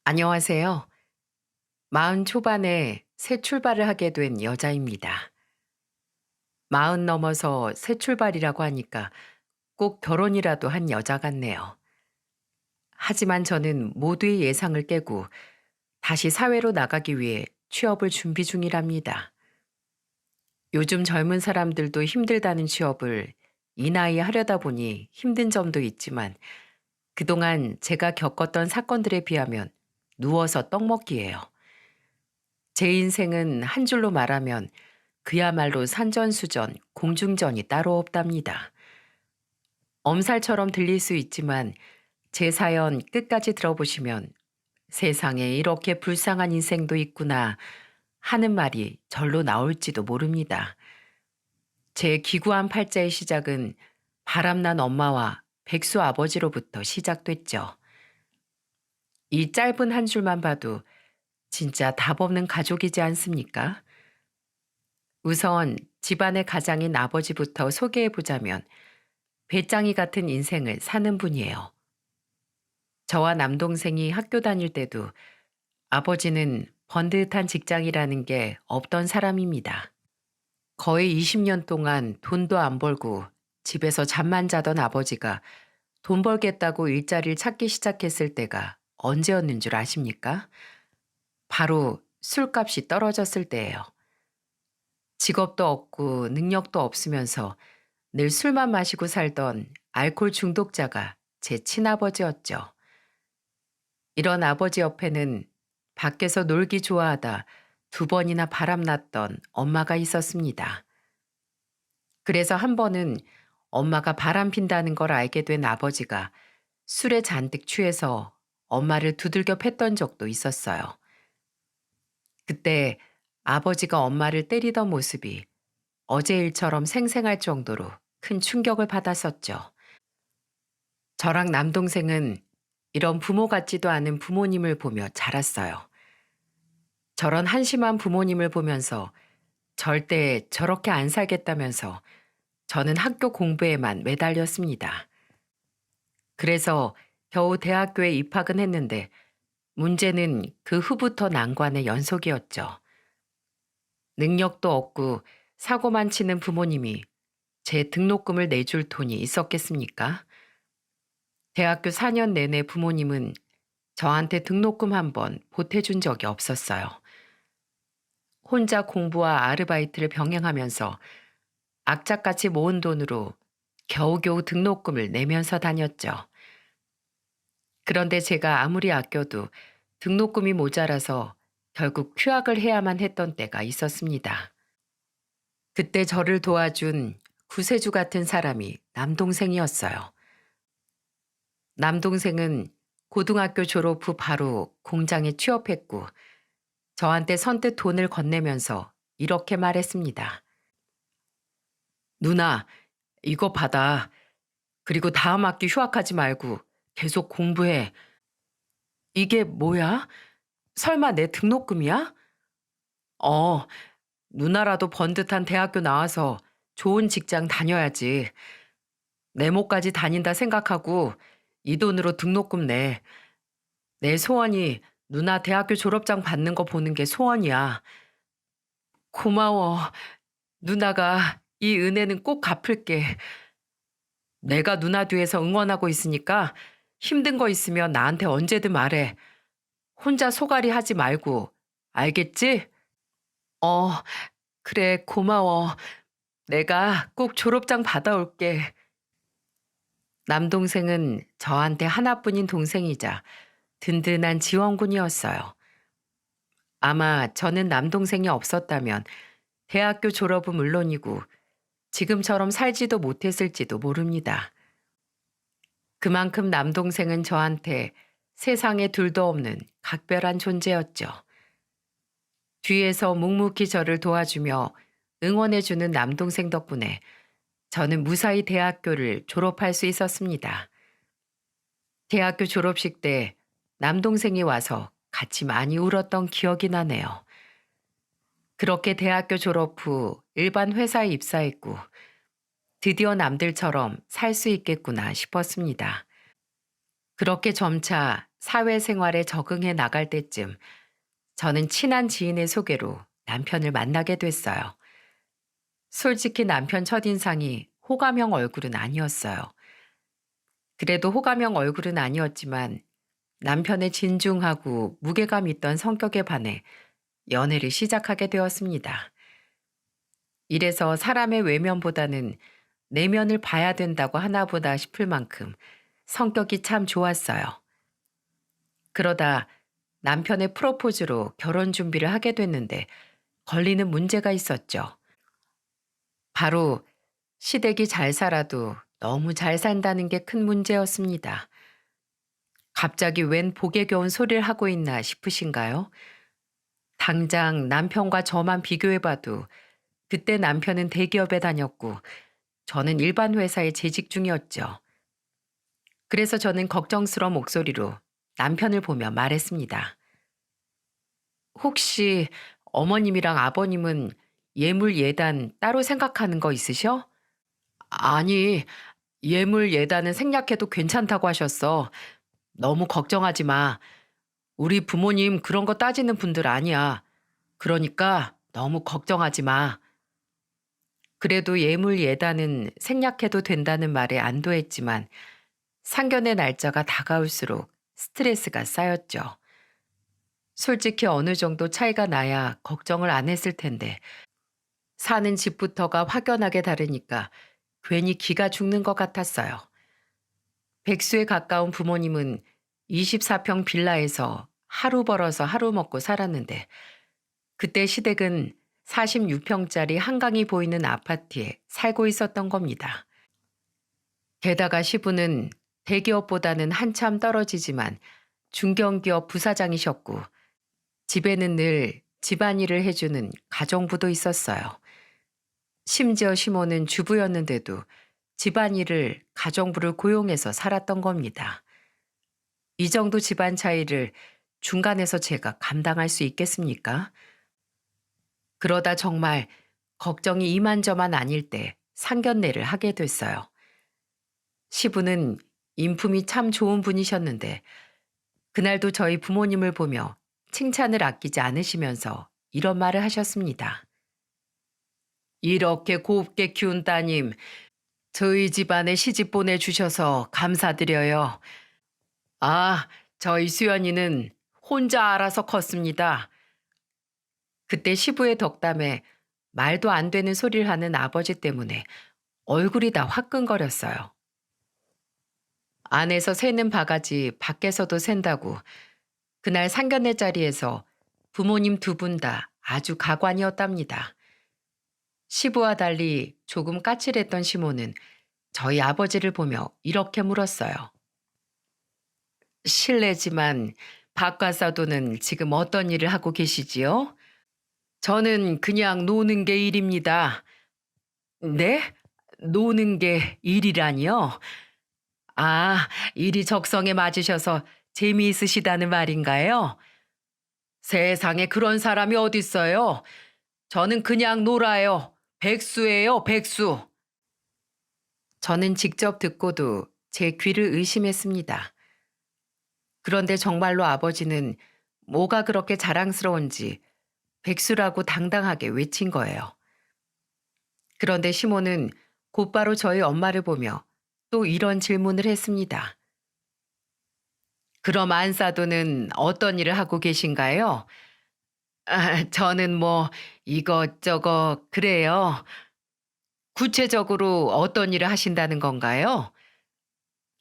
안녕하세요. 마흔 초반에 새 출발을 하게 된 여자입니다. 마흔 넘어서 새 출발이라고 하니까 꼭 결혼이라도 한 여자 같네요. 하지만 저는 모두의 예상을 깨고 다시 사회로 나가기 위해 취업을 준비 중이랍니다. 요즘 젊은 사람들도 힘들다는 취업을 이 나이에 하려다 보니 힘든 점도 있지만 그동안 제가 겪었던 사건들에 비하면 누워서 떡 먹기예요. 제 인생은 한 줄로 말하면 그야말로 산전수전, 공중전이 따로 없답니다. 엄살처럼 들릴 수 있지만 제 사연 끝까지 들어보시면 세상에 이렇게 불쌍한 인생도 있구나 하는 말이 절로 나올지도 모릅니다. 제 기구한 팔자의 시작은 바람난 엄마와 백수 아버지로부터 시작됐죠. 이 짧은 한 줄만 봐도 진짜 답 없는 가족이지 않습니까? 우선 집안의 가장인 아버지부터 소개해 보자면 배짱이 같은 인생을 사는 분이에요. 저와 남동생이 학교 다닐 때도 아버지는 번듯한 직장이라는 게 없던 사람입니다. 거의 20년 동안 돈도 안 벌고 집에서 잠만 자던 아버지가 돈 벌겠다고 일자리를 찾기 시작했을 때가 언제였는 줄 아십니까? 바로 술값이 떨어졌을 때예요. 직업도 없고 능력도 없으면서 늘 술만 마시고 살던 알코올 중독자가 제 친아버지였죠. 이런 아버지 옆에는 밖에서 놀기 좋아하다 두 번이나 바람났던 엄마가 있었습니다. 그래서 한 번은 엄마가 바람 핀다는 걸 알게 된 아버지가 술에 잔뜩 취해서 엄마를 두들겨 팼던 적도 있었어요. 그때 아버지가 엄마를 때리던 모습이 어제 일처럼 생생할 정도로 큰 충격을 받았었죠. 저랑 남동생은 이런 부모 같지도 않은 부모님을 보며 자랐어요. 저런 한심한 부모님을 보면서 절대 저렇게 안 살겠다면서 저는 학교 공부에만 매달렸습니다. 그래서 겨우 대학교에 입학은 했는데 문제는 그 후부터 난관의 연속이었죠. 능력도 없고 사고만 치는 부모님이 제 등록금을 내줄 돈이 있었겠습니까? 대학교 4년 내내 부모님은 저한테 등록금 한 번 보태준 적이 없었어요. 혼자 공부와 아르바이트를 병행하면서 악착같이 모은 돈으로 겨우겨우 등록금을 내면서 다녔죠. 그런데 제가 아무리 아껴도 등록금이 모자라서 결국 휴학을 해야만 했던 때가 있었습니다. 그때 저를 도와준 구세주 같은 사람이 남동생이었어요. 남동생은 고등학교 졸업 후 바로 공장에 취업했고 저한테 선뜻 돈을 건네면서 이렇게 말했습니다. 누나, 이거 받아. 그리고 다음 학기 휴학하지 말고 계속 공부해. 이게 뭐야? 설마 내 등록금이야? 어, 누나라도 번듯한 대학교 나와서 좋은 직장 다녀야지. 내 목까지 다닌다 생각하고 이 돈으로 등록금 내. 내 소원이 누나 대학교 졸업장 받는 거 보는 게 소원이야. 고마워. 누나가 이 은혜는 꼭 갚을게. 내가 누나 뒤에서 응원하고 있으니까 힘든 거 있으면 나한테 언제든 말해. 혼자 소갈이 하지 말고. 알겠지? 어, 그래, 고마워. 내가 꼭 졸업장 받아올게. 남동생은 저한테 하나뿐인 동생이자 든든한 지원군이었어요. 아마 저는 남동생이 없었다면 대학교 졸업은 물론이고 지금처럼 살지도 못했을지도 모릅니다. 그만큼 남동생은 저한테 세상에 둘도 없는 각별한 존재였죠. 뒤에서 묵묵히 저를 도와주며 응원해주는 남동생 덕분에 저는 무사히 대학교를 졸업할 수 있었습니다. 대학교 졸업식 때 남동생이 와서 같이 많이 울었던 기억이 나네요. 그렇게 대학교 졸업 후 일반 회사에 입사했고 드디어 남들처럼 살 수 있겠구나 싶었습니다. 그렇게 점차 사회생활에 적응해 나갈 때쯤 저는 친한 지인의 소개로 남편을 만나게 됐어요. 솔직히 남편 첫인상이 호감형 얼굴은 아니었어요. 그래도 호감형 얼굴은 아니었지만 남편의 진중하고 무게감 있던 성격에 반해 연애를 시작하게 되었습니다. 이래서 사람의 외면보다는 내면을 봐야 된다고 하나보다 싶을 만큼 성격이 참 좋았어요. 그러다 남편의 프로포즈로 결혼 준비를 하게 됐는데 걸리는 문제가 있었죠. 바로 시댁이 잘 살아도 너무 잘 산다는 게 큰 문제였습니다. 갑자기 웬 복에 겨운 소리를 하고 있나 싶으신가요? 당장 남편과 저만 비교해봐도 그때 남편은 대기업에 다녔고 저는 일반 회사에 재직 중이었죠. 그래서 저는 걱정스러운 목소리로 남편을 보며 말했습니다. 혹시 어머님이랑 아버님은 예물 예단 따로 생각하는 거 있으셔? 아니, 예물 예단은 생략해도 괜찮다고 하셨어. 너무 걱정하지 마. 우리 부모님 그런 거 따지는 분들 아니야. 그러니까 너무 걱정하지 마. 그래도 예물 예단은 생략해도 된다는 말에 안도했지만 상견례 날짜가 다가올수록 스트레스가 쌓였죠. 솔직히 어느 정도 차이가 나야 걱정을 안 했을 텐데 사는 집부터가 확연하게 다르니까 괜히 기가 죽는 것 같았어요. 백수에 가까운 부모님은 24평 빌라에서 하루 벌어서 하루 먹고 살았는데 그때 시댁은 46평짜리 한강이 보이는 아파트에 살고 있었던 겁니다. 게다가 시부는 대기업보다는 한참 떨어지지만 중견기업 부사장이셨고 집에는 늘 집안일을 해주는 가정부도 있었어요. 심지어 시모는 주부였는데도 집안일을 가정부를 고용해서 살았던 겁니다. 이 정도 집안 차이를 중간에서 제가 감당할 수 있겠습니까? 그러다 정말 걱정이 이만저만 아닐 때 상견례를 하게 됐어요. 시부는 인품이 참 좋은 분이셨는데 그날도 저희 부모님을 보며 칭찬을 아끼지 않으시면서 이런 말을 하셨습니다. 이렇게 곱게 키운 따님, 저희 집안에 시집 보내주셔서 감사드려요. 아, 저희 수연이는 혼자 알아서 컸습니다. 그때 시부의 덕담에 말도 안 되는 소리를 하는 아버지 때문에 얼굴이 다 화끈거렸어요. 안에서 새는 바가지 밖에서도 샌다고 그날 상견례 자리에서 부모님 두 분 다 아주 가관이었답니다. 시부와 달리 조금 까칠했던 시모는 저희 아버지를 보며 이렇게 물었어요. 실례지만 박과사도는 지금 어떤 일을 하고 계시지요? 저는 그냥 노는 게 일입니다. 네? 노는 게 일이라니요? 아, 일이 적성에 맞으셔서 재미있으시다는 말인가요? 세상에 그런 사람이 어딨어요? 저는 그냥 놀아요. 백수예요, 백수. 저는 직접 듣고도 제 귀를 의심했습니다. 그런데 정말로 아버지는 뭐가 그렇게 자랑스러운지 백수라고 당당하게 외친 거예요. 그런데 시모는 곧바로 저희 엄마를 보며 또 이런 질문을 했습니다. 그럼 안사도는 어떤 일을 하고 계신가요? 아, 저는 뭐 이것저것 그래요. 구체적으로 어떤 일을 하신다는 건가요?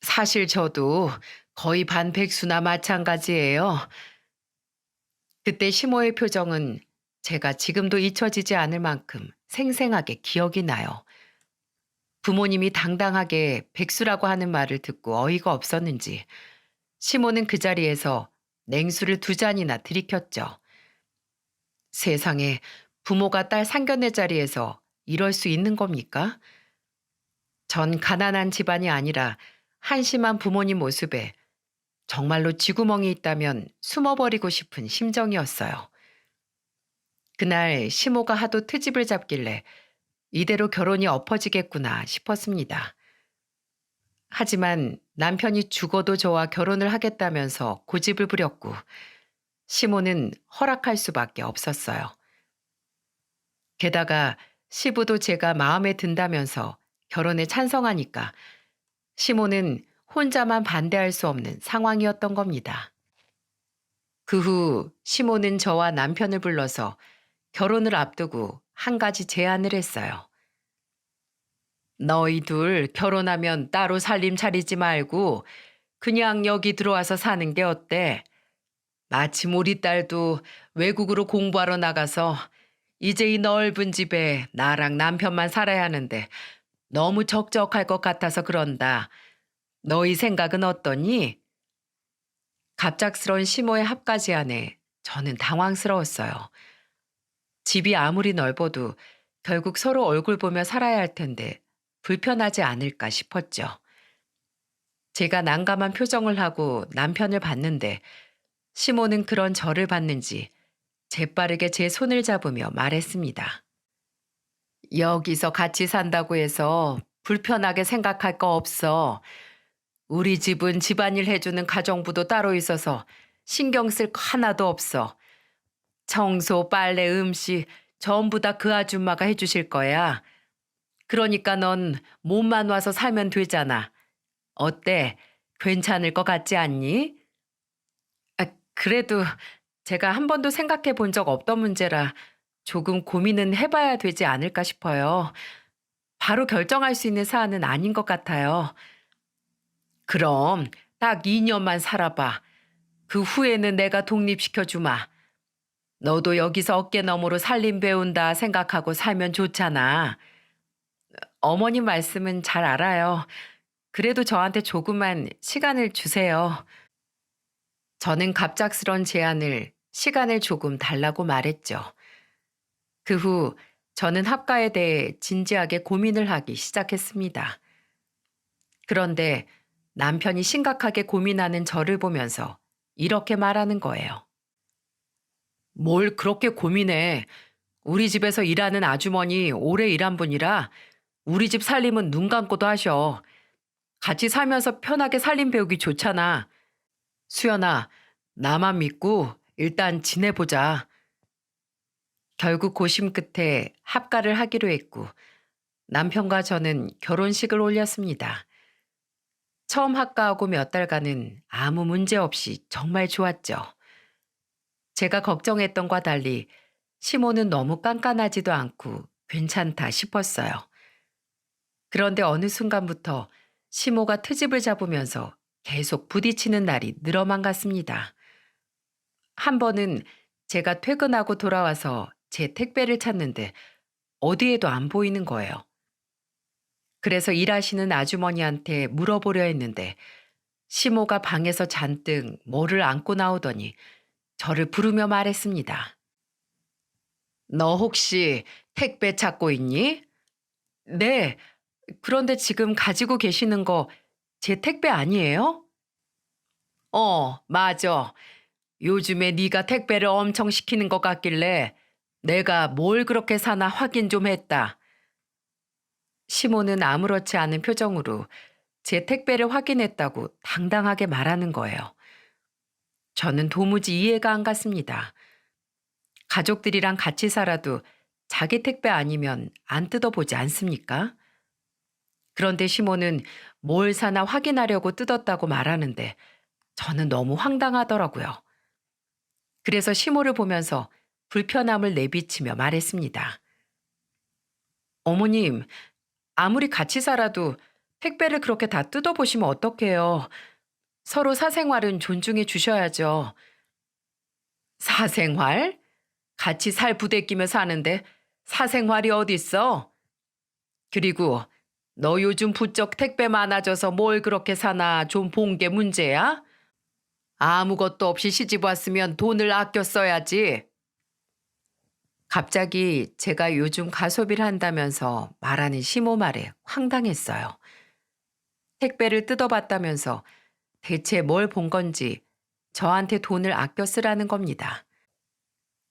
사실 저도 거의 반백수나 마찬가지예요. 그때 시모의 표정은 제가 지금도 잊혀지지 않을 만큼 생생하게 기억이 나요. 부모님이 당당하게 백수라고 하는 말을 듣고 어이가 없었는지 시모는 그 자리에서 냉수를 두 잔이나 들이켰죠. 세상에 부모가 딸 상견례 자리에서 이럴 수 있는 겁니까? 전 가난한 집안이 아니라 한심한 부모님 모습에 정말로 쥐구멍이 있다면 숨어버리고 싶은 심정이었어요. 그날 시모가 하도 트집을 잡길래 이대로 결혼이 엎어지겠구나 싶었습니다. 하지만 남편이 죽어도 저와 결혼을 하겠다면서 고집을 부렸고 시모는 허락할 수밖에 없었어요. 게다가 시부도 제가 마음에 든다면서 결혼에 찬성하니까 시모는 혼자만 반대할 수 없는 상황이었던 겁니다. 그 후 시모는 저와 남편을 불러서 결혼을 앞두고 한 가지 제안을 했어요. 너희 둘 결혼하면 따로 살림 차리지 말고 그냥 여기 들어와서 사는 게 어때? 마침 우리 딸도 외국으로 공부하러 나가서 이제 이 넓은 집에 나랑 남편만 살아야 하는데 너무 적적할 것 같아서 그런다. 너희 생각은 어떠니? 갑작스러운 시모의 합가 제안에 저는 당황스러웠어요. 집이 아무리 넓어도 결국 서로 얼굴 보며 살아야 할 텐데 불편하지 않을까 싶었죠. 제가 난감한 표정을 하고 남편을 봤는데 시모는 그런 저를 봤는지 재빠르게 제 손을 잡으며 말했습니다. 여기서 같이 산다고 해서 불편하게 생각할 거 없어. 우리 집은 집안일 해주는 가정부도 따로 있어서 신경 쓸 거 하나도 없어. 청소, 빨래, 음식 전부 다 그 아줌마가 해주실 거야. 그러니까 넌 몸만 와서 살면 되잖아. 어때? 괜찮을 것 같지 않니? 그래도 제가 한 번도 생각해 본 적 없던 문제라 조금 고민은 해봐야 되지 않을까 싶어요. 바로 결정할 수 있는 사안은 아닌 것 같아요. 그럼 딱 2년만 살아봐. 그 후에는 내가 독립시켜 주마. 너도 여기서 어깨너머로 살림 배운다 생각하고 살면 좋잖아. 어머님 말씀은 잘 알아요. 그래도 저한테 조금만 시간을 주세요. 저는 갑작스런 제안을 시간을 조금 달라고 말했죠. 그 후 저는 합가에 대해 진지하게 고민을 하기 시작했습니다. 그런데 남편이 심각하게 고민하는 저를 보면서 이렇게 말하는 거예요. 뭘 그렇게 고민해. 우리 집에서 일하는 아주머니 오래 일한 분이라 우리 집 살림은 눈 감고도 하셔. 같이 살면서 편하게 살림 배우기 좋잖아. 수연아, 나만 믿고 일단 지내보자. 결국 고심 끝에 합가를 하기로 했고 남편과 저는 결혼식을 올렸습니다. 처음 합가하고 몇 달간은 아무 문제 없이 정말 좋았죠. 제가 걱정했던 과 달리 시모는 너무 깐깐하지도 않고 괜찮다 싶었어요. 그런데 어느 순간부터 시모가 트집을 잡으면서 계속 부딪히는 날이 늘어만 갔습니다. 한 번은 제가 퇴근하고 돌아와서 제 택배를 찾는데 어디에도 안 보이는 거예요. 그래서 일하시는 아주머니한테 물어보려 했는데 시모가 방에서 잔뜩 뭐를 안고 나오더니 저를 부르며 말했습니다. 너 혹시 택배 찾고 있니? 네. 그런데 지금 가지고 계시는 거 제 택배 아니에요? 맞아. 요즘에 네가 택배를 엄청 시키는 것 같길래 내가 뭘 그렇게 사나 확인 좀 했다. 시모는 아무렇지 않은 표정으로 제 택배를 확인했다고 당당하게 말하는 거예요. 저는 도무지 이해가 안 갔습니다. 가족들이랑 같이 살아도 자기 택배 아니면 안 뜯어보지 않습니까? 그런데 시모는 뭘 사나 확인하려고 뜯었다고 말하는데 저는 너무 황당하더라고요. 그래서 시모를 보면서 불편함을 내비치며 말했습니다. 어머님, 아무리 같이 살아도 택배를 그렇게 다 뜯어보시면 어떡해요. 서로 사생활은 존중해 주셔야죠. 사생활? 같이 살 부대끼며 사는데 사생활이 어딨어? 그리고 너 요즘 부쩍 택배 많아져서 뭘 그렇게 사나 좀 본 게 문제야? 아무것도 없이 시집 왔으면 돈을 아껴 써야지. 갑자기 제가 요즘 가소비를 한다면서 말하는 시모 말에 황당했어요. 택배를 뜯어봤다면서 대체 뭘 본 건지 저한테 돈을 아껴 쓰라는 겁니다.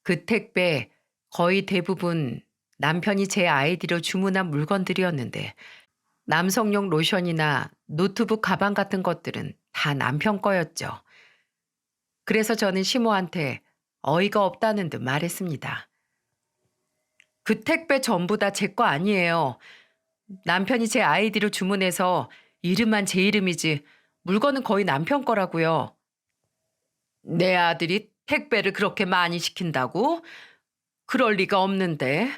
그 택배 거의 대부분 남편이 제 아이디로 주문한 물건들이었는데 남성용 로션이나 노트북 가방 같은 것들은 다 남편 거였죠. 그래서 저는 시모한테 어이가 없다는 듯 말했습니다. 그 택배 전부 다 제 거 아니에요. 남편이 제 아이디로 주문해서 이름만 제 이름이지 물건은 거의 남편 거라고요. 내 아들이 택배를 그렇게 많이 시킨다고? 그럴 리가 없는데.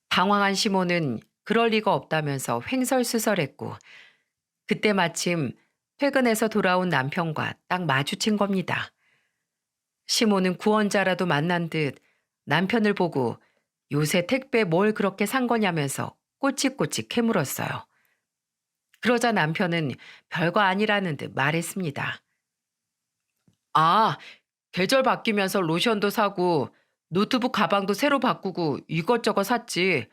당황한 시모는 그럴 리가 없다면서 횡설수설했고 그때 마침 퇴근해서 돌아온 남편과 딱 마주친 겁니다. 시모는 구원자라도 만난 듯 남편을 보고 요새 택배 뭘 그렇게 산 거냐면서 꼬치꼬치 캐물었어요. 그러자 남편은 별거 아니라는 듯 말했습니다. 아, 계절 바뀌면서 로션도 사고 노트북 가방도 새로 바꾸고 이것저것 샀지.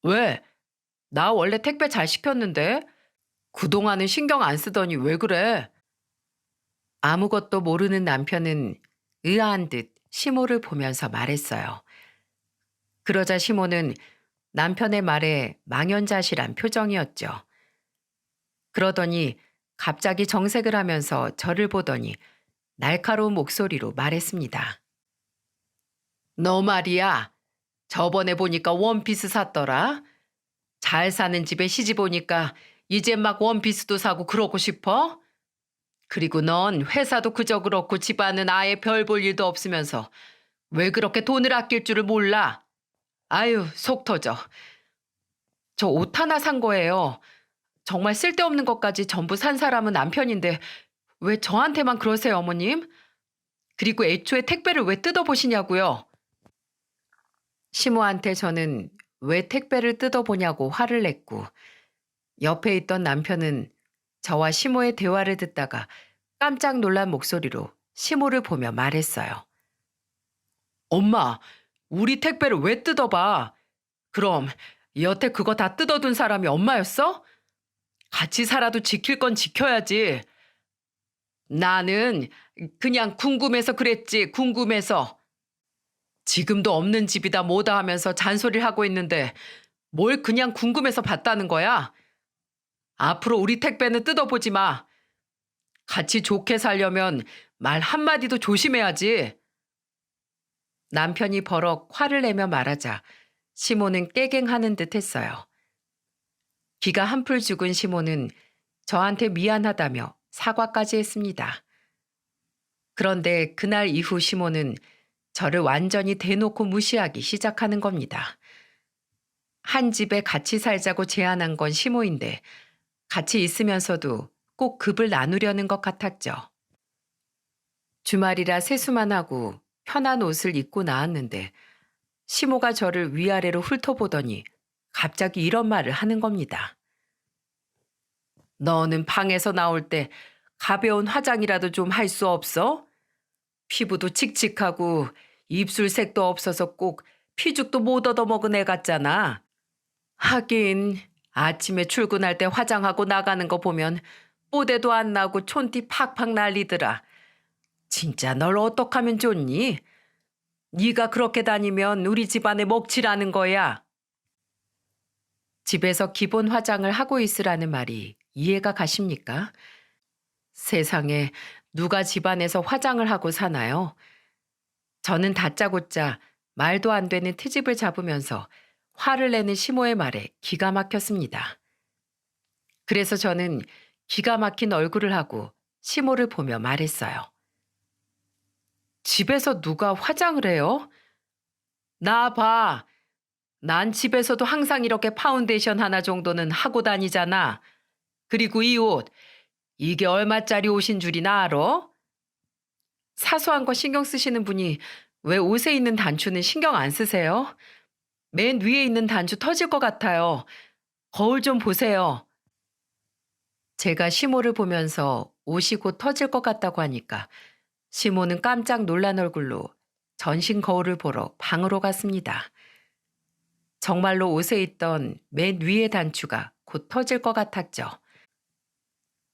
왜? 나 원래 택배 잘 시켰는데? 그동안은 신경 안 쓰더니 왜 그래? 아무것도 모르는 남편은 의아한 듯 시모를 보면서 말했어요. 그러자 시모는 남편의 말에 망연자실한 표정이었죠. 그러더니 갑자기 정색을 하면서 저를 보더니 날카로운 목소리로 말했습니다. 너 말이야. 저번에 보니까 원피스 샀더라. 잘 사는 집에 시집 오니까 이제 막 원피스도 사고 그러고 싶어? 그리고 넌 회사도 그저 그렇고 집안은 아예 별 볼 일도 없으면서 왜 그렇게 돈을 아낄 줄을 몰라? 아유, 속 터져. 저 옷 하나 산 거예요. 정말 쓸데없는 것까지 전부 산 사람은 남편인데 왜 저한테만 그러세요, 어머님? 그리고 애초에 택배를 왜 뜯어보시냐고요? 시모한테 저는 왜 택배를 뜯어보냐고 화를 냈고 옆에 있던 남편은 저와 시모의 대화를 듣다가 깜짝 놀란 목소리로 시모를 보며 말했어요. 엄마, 우리 택배를 왜 뜯어봐? 그럼 여태 그거 다 뜯어둔 사람이 엄마였어? 같이 살아도 지킬 건 지켜야지. 나는 그냥 궁금해서 그랬지, 궁금해서. 지금도 없는 집이다 뭐다 하면서 잔소리를 하고 있는데 뭘 그냥 궁금해서 봤다는 거야? 앞으로 우리 택배는 뜯어보지 마. 같이 좋게 살려면 말 한마디도 조심해야지. 남편이 버럭 화를 내며 말하자 시모는 깨갱하는 듯 했어요. 기가 한풀 죽은 시모는 저한테 미안하다며 사과까지 했습니다. 그런데 그날 이후 시모는 저를 완전히 대놓고 무시하기 시작하는 겁니다. 한 집에 같이 살자고 제안한 건 시모인데 같이 있으면서도 꼭 급을 나누려는 것 같았죠. 주말이라 세수만 하고 편한 옷을 입고 나왔는데 시모가 저를 위아래로 훑어보더니 갑자기 이런 말을 하는 겁니다. 너는 방에서 나올 때 가벼운 화장이라도 좀 할 수 없어? 피부도 칙칙하고 입술색도 없어서 꼭 피죽도 못 얻어먹은 애 같잖아. 하긴 아침에 출근할 때 화장하고 나가는 거 보면 뽀대도 안 나고 촌티 팍팍 날리더라. 진짜 널 어떡하면 좋니? 네가 그렇게 다니면 우리 집안에 먹칠하는 거야. 집에서 기본 화장을 하고 있으라는 말이 이해가 가십니까? 세상에 누가 집안에서 화장을 하고 사나요? 저는 다짜고짜 말도 안 되는 트집을 잡으면서 화를 내는 시모의 말에 기가 막혔습니다. 그래서 저는 기가 막힌 얼굴을 하고 시모를 보며 말했어요. 집에서 누가 화장을 해요? 나 봐. 난 집에서도 항상 이렇게 파운데이션 하나 정도는 하고 다니잖아. 그리고 이 옷, 이게 얼마짜리 옷인 줄이나 알아? 사소한 거 신경 쓰시는 분이 왜 옷에 있는 단추는 신경 안 쓰세요? 맨 위에 있는 단추 터질 것 같아요. 거울 좀 보세요. 제가 시모를 보면서 옷이 곧 터질 것 같다고 하니까 시모는 깜짝 놀란 얼굴로 전신 거울을 보러 방으로 갔습니다. 정말로 옷에 있던 맨 위의 단추가 곧 터질 것 같았죠.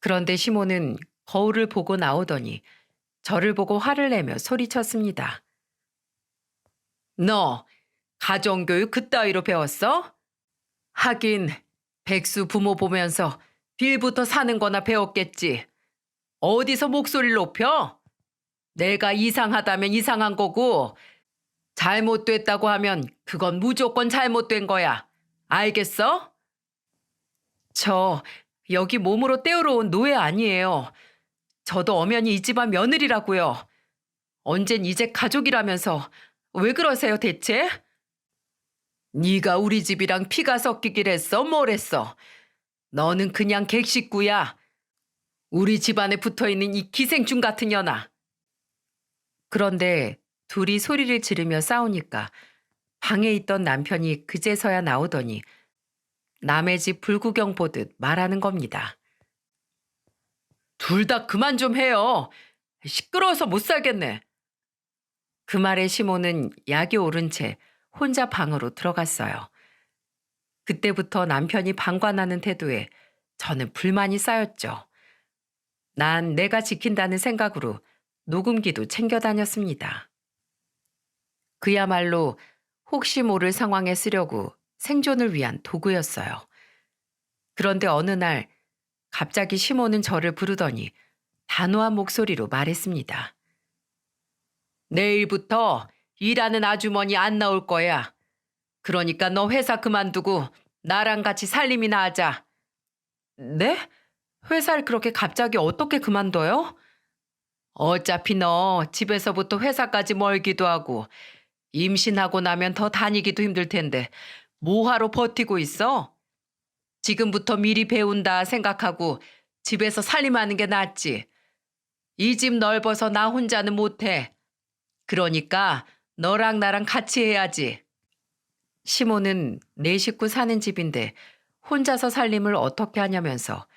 그런데 시모는 거울을 보고 나오더니 저를 보고 화를 내며 소리쳤습니다. 너 가정교육 그따위로 배웠어? 하긴 백수 부모 보면서 빌부터 사는 거나 배웠겠지. 어디서 목소리를 높여? 내가 이상하다면 이상한 거고, 잘못됐다고 하면 그건 무조건 잘못된 거야. 알겠어? 저 여기 몸으로 때우러 온 노예 아니에요. 저도 엄연히 이 집안 며느리라고요. 언젠 이제 가족이라면서 왜 그러세요 대체? 네가 우리 집이랑 피가 섞이길 했어? 뭘 했어? 너는 그냥 객식구야. 우리 집안에 붙어있는 이 기생충 같은 년아. 그런데 둘이 소리를 지르며 싸우니까 방에 있던 남편이 그제서야 나오더니 남의 집 불구경 보듯 말하는 겁니다. 둘 다 그만 좀 해요. 시끄러워서 못 살겠네. 그 말에 시모는 약이 오른 채 혼자 방으로 들어갔어요. 그때부터 남편이 방관하는 태도에 저는 불만이 쌓였죠. 난 내가 지킨다는 생각으로 녹음기도 챙겨 다녔습니다. 그야말로 혹시 모를 상황에 쓰려고 생존을 위한 도구였어요. 그런데 어느 날 갑자기 시모는 저를 부르더니 단호한 목소리로 말했습니다. 내일부터 일하는 아주머니 안 나올 거야. 그러니까 너 회사 그만두고 나랑 같이 살림이나 하자. 네? 회사를 그렇게 갑자기 어떻게 그만둬요? 어차피 너 집에서부터 회사까지 멀기도 하고 임신하고 나면 더 다니기도 힘들 텐데 뭐하러 버티고 있어? 지금부터 미리 배운다 생각하고 집에서 살림하는 게 낫지. 이 집 넓어서 나 혼자는 못해. 그러니까 너랑 나랑 같이 해야지. 시모는 네 식구 사는 집인데 혼자서 살림을 어떻게 하냐면서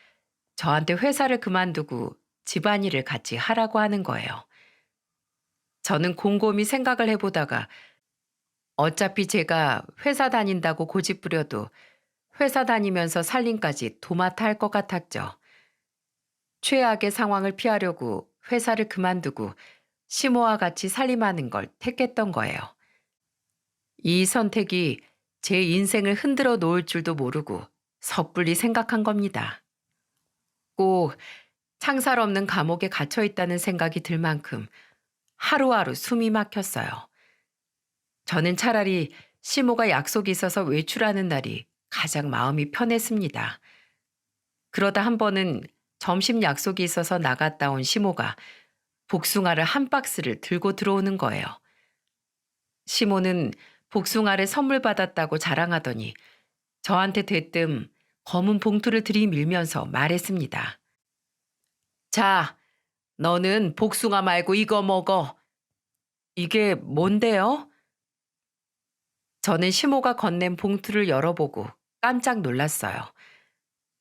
저한테 회사를 그만두고 집안일을 같이 하라고 하는 거예요. 저는 곰곰이 생각을 해보다가 어차피 제가 회사 다닌다고 고집부려도 회사 다니면서 살림까지 도맡아 할 것 같았죠. 최악의 상황을 피하려고 회사를 그만두고 시모와 같이 살림하는 걸 택했던 거예요. 이 선택이 제 인생을 흔들어 놓을 줄도 모르고 섣불리 생각한 겁니다. 꼭 창살 없는 감옥에 갇혀 있다는 생각이 들 만큼 하루하루 숨이 막혔어요. 저는 차라리 시모가 약속이 있어서 외출하는 날이 가장 마음이 편했습니다. 그러다 한 번은 점심 약속이 있어서 나갔다 온 시모가 복숭아를 한 박스를 들고 들어오는 거예요. 시모는 복숭아를 선물 받았다고 자랑하더니 저한테 대뜸 검은 봉투를 들이밀면서 말했습니다. 자, 너는 복숭아 말고 이거 먹어. 이게 뭔데요? 저는 시모가 건넨 봉투를 열어보고 깜짝 놀랐어요.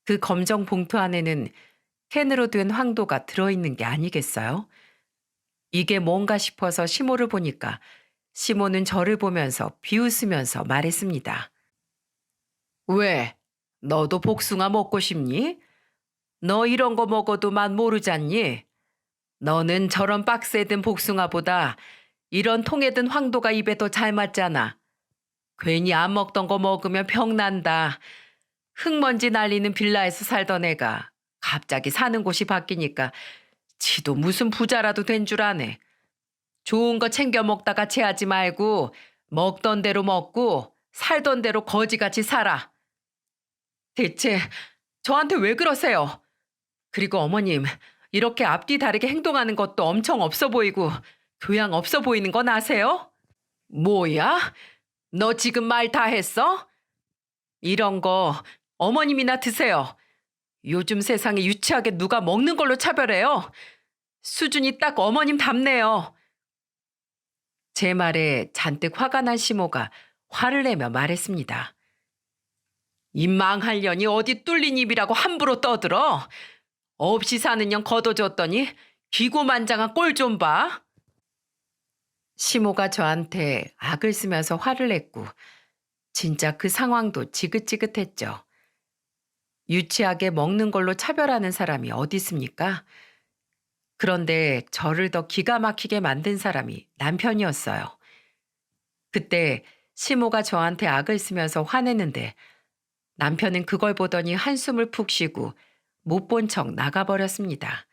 그 검정 봉투 안에는 캔으로 된 황도가 들어있는 게 아니겠어요? 이게 뭔가 싶어서 시모를 보니까 시모는 저를 보면서 비웃으면서 말했습니다. 왜? 너도 복숭아 먹고 싶니? 너 이런 거 먹어도 맛 모르잖니? 너는 저런 박스에 든 복숭아보다 이런 통에 든 황도가 입에 더 잘 맞잖아. 괜히 안 먹던 거 먹으면 병 난다. 흙먼지 날리는 빌라에서 살던 애가 갑자기 사는 곳이 바뀌니까 지도 무슨 부자라도 된 줄 아네. 좋은 거 챙겨 먹다가 체하지 말고 먹던 대로 먹고 살던 대로 거지같이 살아. 대체 저한테 왜 그러세요? 그리고 어머님, 이렇게 앞뒤 다르게 행동하는 것도 엄청 없어 보이고 교양 없어 보이는 건 아세요? 뭐야? 너 지금 말 다 했어? 이런 거 어머님이나 드세요. 요즘 세상에 유치하게 누가 먹는 걸로 차별해요? 수준이 딱 어머님답네요. 제 말에 잔뜩 화가 난 시모가 화를 내며 말했습니다. 이 망할 년이 어디 뚫린 입이라고 함부로 떠들어? 없이 사는 년 걷어줬더니 기고만장한 꼴 좀 봐. 시모가 저한테 악을 쓰면서 화를 냈고 진짜 그 상황도 지긋지긋했죠. 유치하게 먹는 걸로 차별하는 사람이 어디 있습니까? 그런데 저를 더 기가 막히게 만든 사람이 남편이었어요. 그때 시모가 저한테 악을 쓰면서 화내는데 남편은 그걸 보더니 한숨을 푹 쉬고 못 본 척 나가버렸습니다.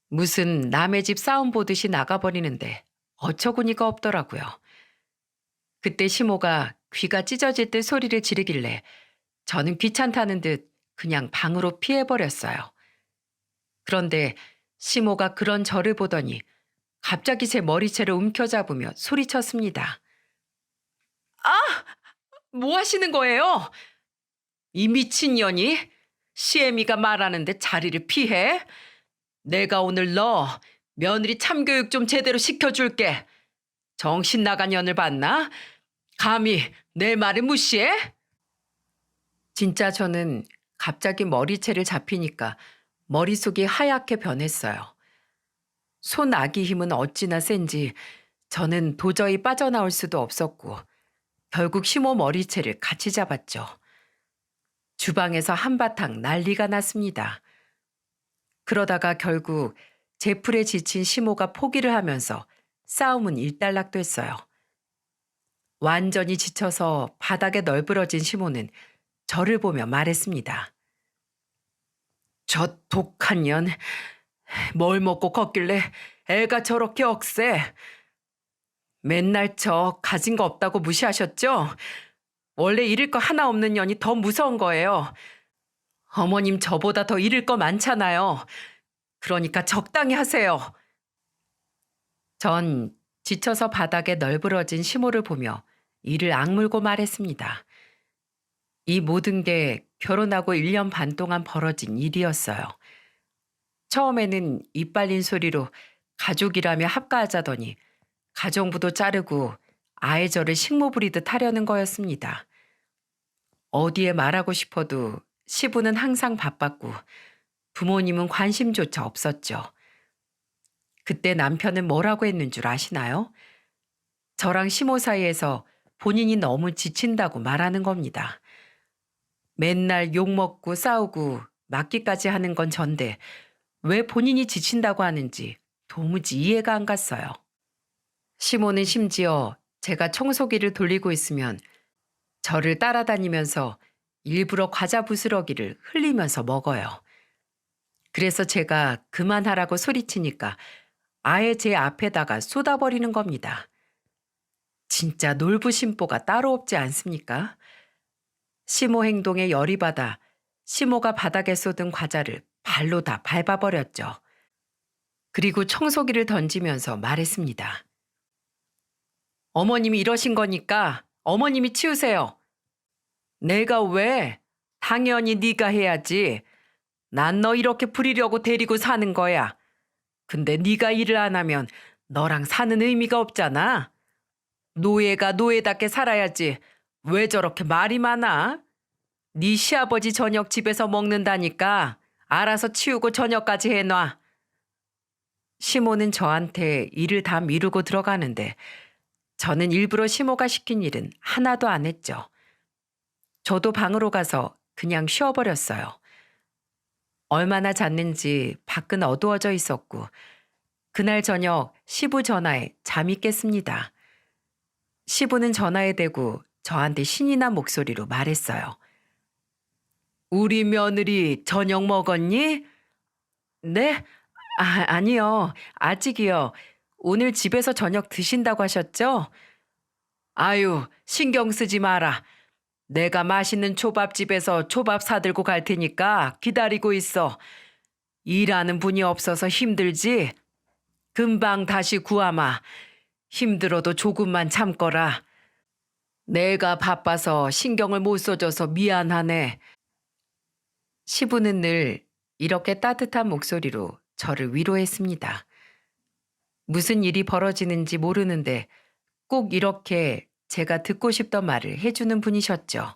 무슨 남의 집 싸움 보듯이 나가버리는데 어처구니가 없더라고요. 그때 시모가 귀가 찢어질 듯 소리를 지르길래 저는 귀찮다는 듯 그냥 방으로 피해버렸어요. 그런데 시모가 그런 저를 보더니 갑자기 제 머리채를 움켜잡으며 소리쳤습니다. 아! 뭐 하시는 거예요? 이 미친년이? 시애미가 말하는데 자리를 피해? 내가 오늘 너 며느리 참교육 좀 제대로 시켜줄게. 정신 나간 년을 봤나? 감히 내 말을 무시해? 진짜 저는 갑자기 머리채를 잡히니까 머릿속이 하얗게 변했어요. 손아귀 힘은 어찌나 센지 저는 도저히 빠져나올 수도 없었고 결국 시모 머리채를 같이 잡았죠. 주방에서 한바탕 난리가 났습니다. 그러다가 결국 제풀에 지친 시모가 포기를 하면서 싸움은 일단락됐어요. 완전히 지쳐서 바닥에 널브러진 시모는 저를 보며 말했습니다. 저 독한 년, 뭘 먹고 걷길래 애가 저렇게 억세. 맨날 저 가진 거 없다고 무시하셨죠? 원래 잃을 거 하나 없는 년이 더 무서운 거예요. 어머님 저보다 더 잃을 거 많잖아요. 그러니까 적당히 하세요. 전 지쳐서 바닥에 널브러진 시모를 보며 이를 악물고 말했습니다. 이 모든 게 결혼하고 1년 반 동안 벌어진 일이었어요. 처음에는 입 빨린 소리로 가족이라며 합가하자더니 가정부도 자르고 아예 저를 식모 부리듯 하려는 거였습니다. 어디에 말하고 싶어도 시부는 항상 바빴고 부모님은 관심조차 없었죠. 그때 남편은 뭐라고 했는 줄 아시나요? 저랑 시모 사이에서 본인이 너무 지친다고 말하는 겁니다. 맨날 욕먹고 싸우고 맞기까지 하는 건 전데 왜 본인이 지친다고 하는지 도무지 이해가 안 갔어요. 시모는 심지어 제가 청소기를 돌리고 있으면 저를 따라다니면서 일부러 과자 부스러기를 흘리면서 먹어요. 그래서 제가 그만하라고 소리치니까 아예 제 앞에다가 쏟아버리는 겁니다. 진짜 놀부심보가 따로 없지 않습니까? 시모 행동에 열이 받아 시모가 바닥에 쏟은 과자를 발로 다 밟아버렸죠. 그리고 청소기를 던지면서 말했습니다. 어머님이 이러신 거니까 어머님이 치우세요. 내가 왜? 당연히 네가 해야지. 난 너 이렇게 부리려고 데리고 사는 거야. 근데 네가 일을 안 하면 너랑 사는 의미가 없잖아. 노예가 노예답게 살아야지. 왜 저렇게 말이 많아? 네 시아버지 저녁 집에서 먹는다니까 알아서 치우고 저녁까지 해놔. 시모는 저한테 일을 다 미루고 들어가는데 저는 일부러 시모가 시킨 일은 하나도 안 했죠. 저도 방으로 가서 그냥 쉬어버렸어요. 얼마나 잤는지 밖은 어두워져 있었고 그날 저녁 시부 전화에 잠이 깼습니다. 시부는 전화에 대고 저한테 신이 난 목소리로 말했어요. 우리 며느리 저녁 먹었니? 네? 아니요. 아직이요. 오늘 집에서 저녁 드신다고 하셨죠? 아유, 신경 쓰지 마라. 내가 맛있는 초밥집에서 초밥 사들고 갈 테니까 기다리고 있어. 일하는 분이 없어서 힘들지? 금방 다시 구하마. 힘들어도 조금만 참거라. 내가 바빠서 신경을 못 써줘서 미안하네. 시부는 늘 이렇게 따뜻한 목소리로 저를 위로했습니다. 무슨 일이 벌어지는지 모르는데 꼭 이렇게 제가 듣고 싶던 말을 해주는 분이셨죠.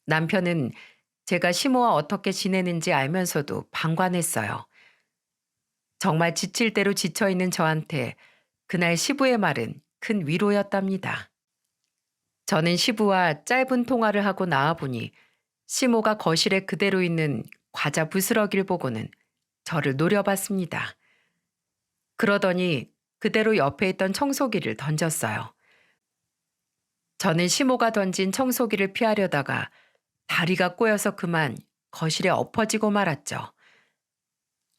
남편은 제가 시모와 어떻게 지내는지 알면서도 방관했어요. 정말 지칠 대로 지쳐있는 저한테 그날 시부의 말은 큰 위로였답니다. 저는 시부와 짧은 통화를 하고 나와보니 시모가 거실에 그대로 있는 과자 부스러기를 보고는 저를 노려봤습니다. 그러더니 그대로 옆에 있던 청소기를 던졌어요. 저는 시모가 던진 청소기를 피하려다가 다리가 꼬여서 그만 거실에 엎어지고 말았죠.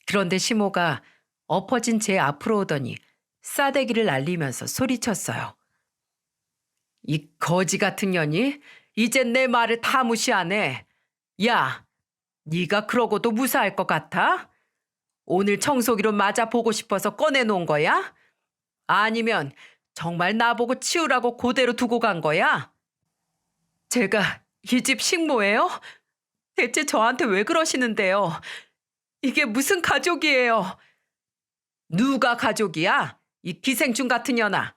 그런데 시모가 엎어진 제 앞으로 오더니 싸대기를 날리면서 소리쳤어요. 이 거지 같은 년이 이젠 내 말을 다 무시하네. 야, 네가 그러고도 무사할 것 같아? 오늘 청소기로 맞아 보고 싶어서 꺼내놓은 거야? 아니면 정말 나보고 치우라고 그대로 두고 간 거야? 제가 이 집 식모예요? 대체 저한테 왜 그러시는데요? 이게 무슨 가족이에요? 누가 가족이야? 이 기생충 같은 년아.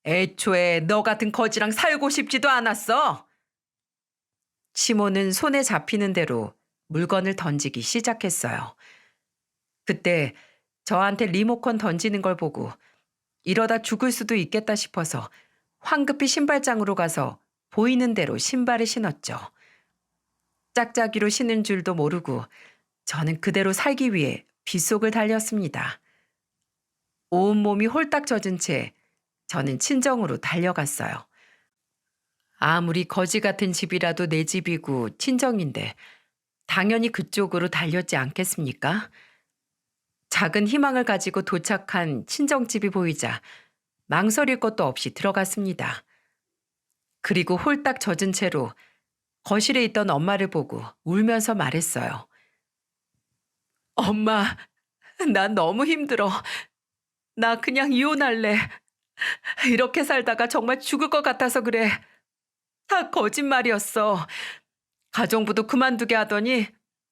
애초에 너 같은 거지랑 살고 싶지도 않았어. 시모는 손에 잡히는 대로 물건을 던지기 시작했어요. 그때 저한테 리모컨 던지는 걸 보고 이러다 죽을 수도 있겠다 싶어서 황급히 신발장으로 가서 보이는 대로 신발을 신었죠. 짝짝이로 신은 줄도 모르고 저는 그대로 살기 위해 빗속을 달렸습니다. 온몸이 홀딱 젖은 채 저는 친정으로 달려갔어요. 아무리 거지 같은 집이라도 내 집이고 친정인데 당연히 그쪽으로 달렸지 않겠습니까? 작은 희망을 가지고 도착한 친정집이 보이자 망설일 것도 없이 들어갔습니다. 그리고 홀딱 젖은 채로 거실에 있던 엄마를 보고 울면서 말했어요. 엄마, 난 너무 힘들어. 나 그냥 이혼할래. 이렇게 살다가 정말 죽을 것 같아서 그래. 다 거짓말이었어. 가정부도 그만두게 하더니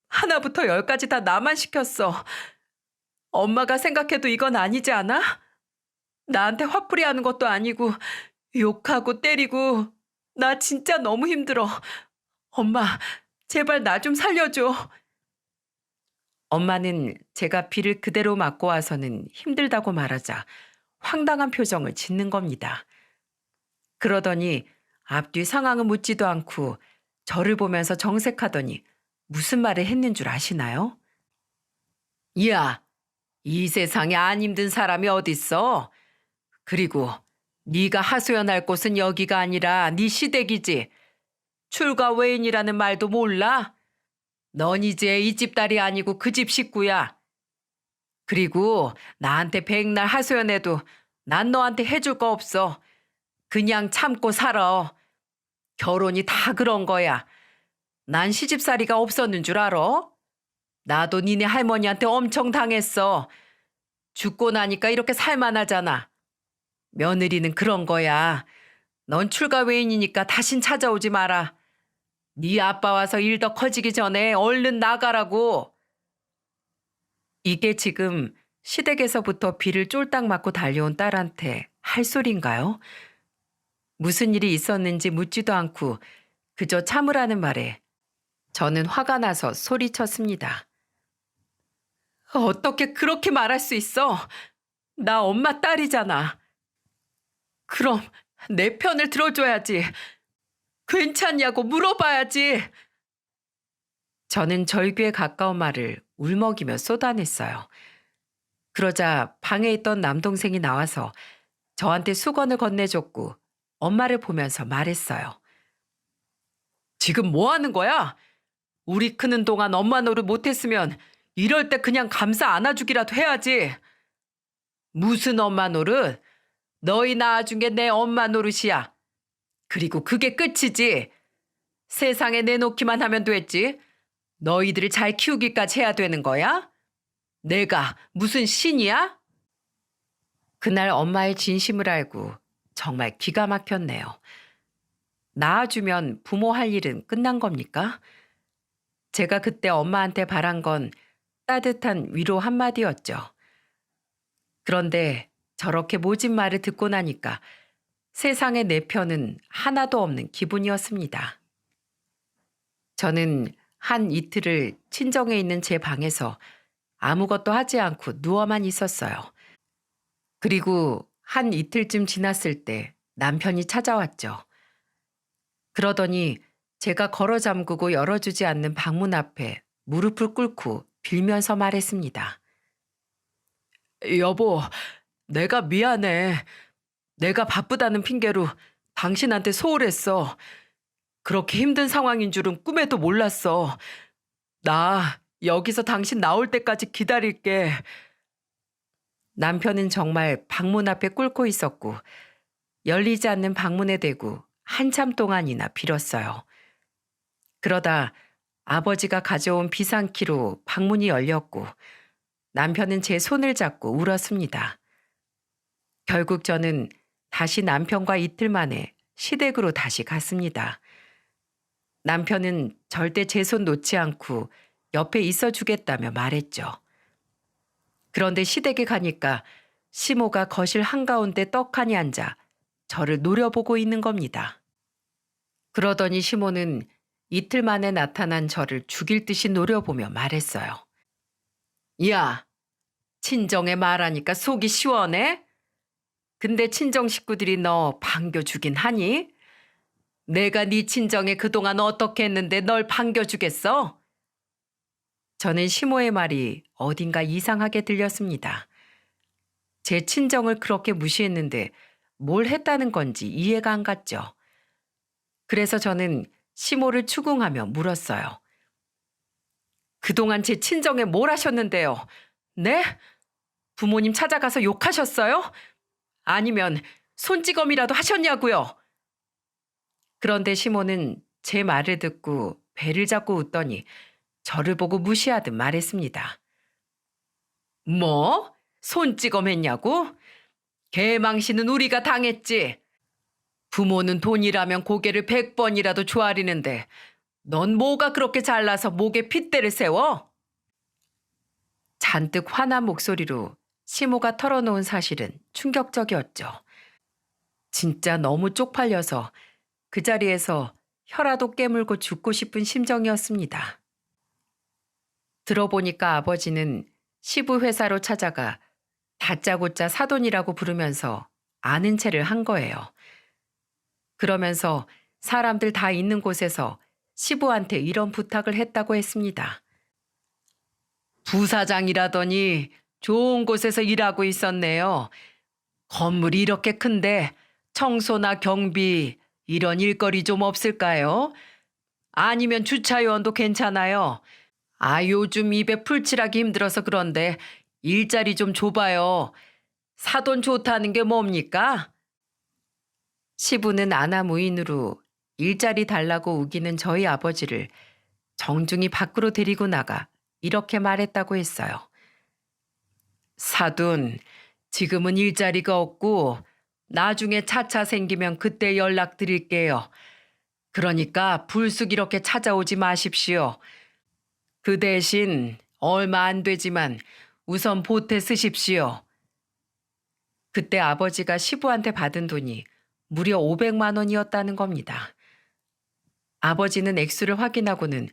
하나부터 열까지 다 나만 시켰어. 엄마가 생각해도 이건 아니지 않아? 나한테 화풀이 하는 것도 아니고 욕하고 때리고 나 진짜 너무 힘들어. 엄마, 제발 나 좀 살려줘. 엄마는 제가 비를 그대로 맞고 와서는 힘들다고 말하자 황당한 표정을 짓는 겁니다. 그러더니 앞뒤 상황은 묻지도 않고 저를 보면서 정색하더니 무슨 말을 했는 줄 아시나요? 야, 이 세상에 안 힘든 사람이 어딨어? 그리고 네가 하소연할 곳은 여기가 아니라 네 시댁이지. 출가 외인이라는 말도 몰라? 넌 이제 이 집 딸이 아니고 그 집 식구야. 그리고 나한테 백날 하소연해도 난 너한테 해줄 거 없어. 그냥 참고 살아. 결혼이 다 그런 거야. 난 시집살이가 없었는 줄 알아? 나도 니네 할머니한테 엄청 당했어. 죽고 나니까 이렇게 살만하잖아. 며느리는 그런 거야. 넌 출가 외인이니까 다신 찾아오지 마라. 네 아빠 와서 일 더 커지기 전에 얼른 나가라고. 이게 지금 시댁에서부터 비를 쫄딱 맞고 달려온 딸한테 할 소린가요? 무슨 일이 있었는지 묻지도 않고 그저 참으라는 말에 저는 화가 나서 소리쳤습니다. 어떻게 그렇게 말할 수 있어? 나 엄마 딸이잖아. 그럼 내 편을 들어줘야지. 괜찮냐고 물어봐야지. 저는 절규에 가까운 말을 울먹이며 쏟아냈어요. 그러자 방에 있던 남동생이 나와서 저한테 수건을 건네줬고 엄마를 보면서 말했어요. 지금 뭐 하는 거야? 우리 크는 동안 엄마 노릇 못했으면 이럴 때 그냥 감싸 안아주기라도 해야지. 무슨 엄마 노릇? 너희 낳아준 게 내 엄마 노릇이야. 그리고 그게 끝이지. 세상에 내놓기만 하면 됐지. 너희들을 잘 키우기까지 해야 되는 거야? 내가 무슨 신이야? 그날 엄마의 진심을 알고 정말 기가 막혔네요. 낳아주면 부모 할 일은 끝난 겁니까? 제가 그때 엄마한테 바란 건 따뜻한 위로 한마디였죠. 그런데 저렇게 모진 말을 듣고 나니까 세상에 내 편은 하나도 없는 기분이었습니다. 저는 한 이틀을 친정에 있는 제 방에서 아무것도 하지 않고 누워만 있었어요. 그리고 한 이틀쯤 지났을 때 남편이 찾아왔죠. 그러더니 제가 걸어 잠그고 열어주지 않는 방문 앞에 무릎을 꿇고 빌면서 말했습니다. 여보, 내가 미안해. 내가 바쁘다는 핑계로 당신한테 소홀했어. 그렇게 힘든 상황인 줄은 꿈에도 몰랐어. 나 여기서 당신 나올 때까지 기다릴게. 남편은 정말 방문 앞에 꿇고 있었고 열리지 않는 방문에 대고 한참 동안이나 빌었어요. 그러다 아버지가 가져온 비상키로 방문이 열렸고 남편은 제 손을 잡고 울었습니다. 결국 저는 다시 남편과 이틀 만에 시댁으로 다시 갔습니다. 남편은 절대 제 손 놓지 않고 옆에 있어 주겠다며 말했죠. 그런데 시댁에 가니까 시모가 거실 한가운데 떡하니 앉아 저를 노려보고 있는 겁니다. 그러더니 시모는 이틀 만에 나타난 저를 죽일 듯이 노려보며 말했어요. 야, 친정에 말하니까 속이 시원해? 근데 친정 식구들이 너 반겨주긴 하니? 내가 네 친정에 그동안 어떻게 했는데 널 반겨주겠어? 저는 시모의 말이 어딘가 이상하게 들렸습니다. 제 친정을 그렇게 무시했는데 뭘 했다는 건지 이해가 안 갔죠. 그래서 저는 시모를 추궁하며 물었어요. 그동안 제 친정에 뭘 하셨는데요? 네? 부모님 찾아가서 욕하셨어요? 아니면 손찌검이라도 하셨냐고요? 그런데 시모는 제 말을 듣고 배를 잡고 웃더니 저를 보고 무시하듯 말했습니다. 뭐? 손찌검 했냐고? 개망신은 우리가 당했지. 부모는 돈이라면 고개를 100번이라도 조아리는데 넌 뭐가 그렇게 잘나서 목에 핏대를 세워? 잔뜩 화난 목소리로 시모가 털어놓은 사실은 충격적이었죠. 진짜 너무 쪽팔려서 그 자리에서 혀라도 깨물고 죽고 싶은 심정이었습니다. 들어보니까 아버지는 시부 회사로 찾아가 다짜고짜 사돈이라고 부르면서 아는 체를 한 거예요. 그러면서 사람들 다 있는 곳에서 시부한테 이런 부탁을 했다고 했습니다. 부사장이라더니 좋은 곳에서 일하고 있었네요. 건물이 이렇게 큰데 청소나 경비 이런 일거리 좀 없을까요? 아니면 주차요원도 괜찮아요. 아, 요즘 입에 풀칠하기 힘들어서 그런데 일자리 좀 줘봐요. 사돈 좋다는 게 뭡니까? 시부는 아나무인으로 일자리 달라고 우기는 저희 아버지를 정중히 밖으로 데리고 나가 이렇게 말했다고 했어요. 사돈, 지금은 일자리가 없고 나중에 차차 생기면 그때 연락드릴게요. 그러니까 불쑥 이렇게 찾아오지 마십시오. 그 대신 얼마 안 되지만 우선 보태 쓰십시오. 그때 아버지가 시부한테 받은 돈이 무려 500만 원이었다는 겁니다. 아버지는 액수를 확인하고는